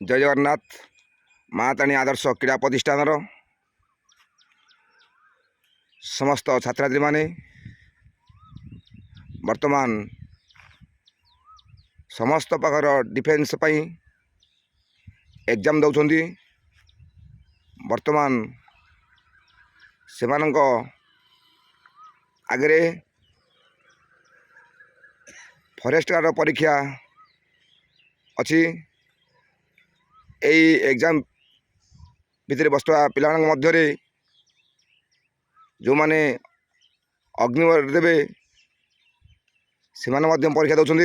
जय जगन्नाथ महाताणी आदर्श क्रीड़ा प्रतिष्ठान समस्त छात्रात्री माने वर्तमान समस्त प्रकार डिफेन्स पई एग्जाम दौरान वर्तमान से आगे फॉरेस्ट गार्ड परीक्षा अच्छी यही एग्जाम भितर बसुआ पिला मध्य जो माने अग्निवर देवे से परीक्षा दौरान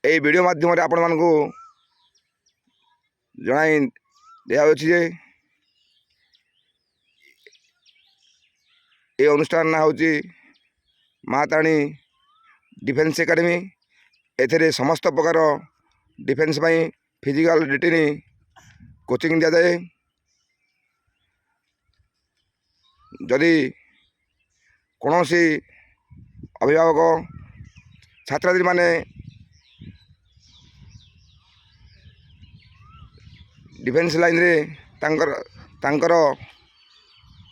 यही वीडियो माध्यम आपण मानू जनाई दिजे ये अनुष्ठान ना हूँ महाताणी डिफेन्स एकेडमी एथे समस्त प्रकार डिफेन्स फिजिकल रिटिन कोचिंग दि जाए जदि कौन सी अभिभावक छात्रार्थी माने डिफेन्स लाइन रे तांकर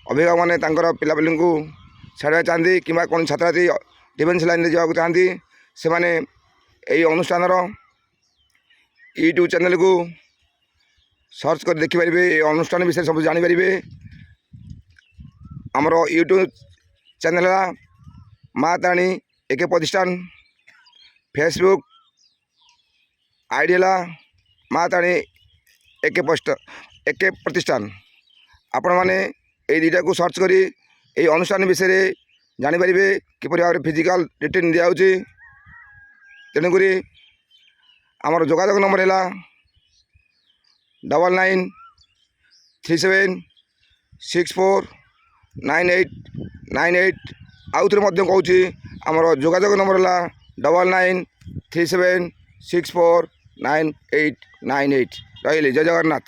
अभिभावक माने तांकर पिलापिली को छाड़ा चाहती कि कौन छात्रार्थी डिफेन्स लाइन रे जावाक चाहती से माने यही अनुष्ठान यूट्यूब चैनल को सर्च कर देखिपारे अनुष्ठान विषय सब जानीपारे आमर यूट्यूब चैनल महाताणी एके प्रतिष्ठान फेसबुक आईडी है महाताणी एके प्रतिष्ठान आपण मैंने ये दुटा को सर्च करी ये अनुष्ठान विषय जानीपारे किपर भाव फिजिकल रिटिन दिखाऊँगी तेणुक आमर जोगाजोग नंबर है 9937649898 आउ थे कहूँ आमर जोगाजोग नंबर है 9937649898 रही जय जगन्नाथ।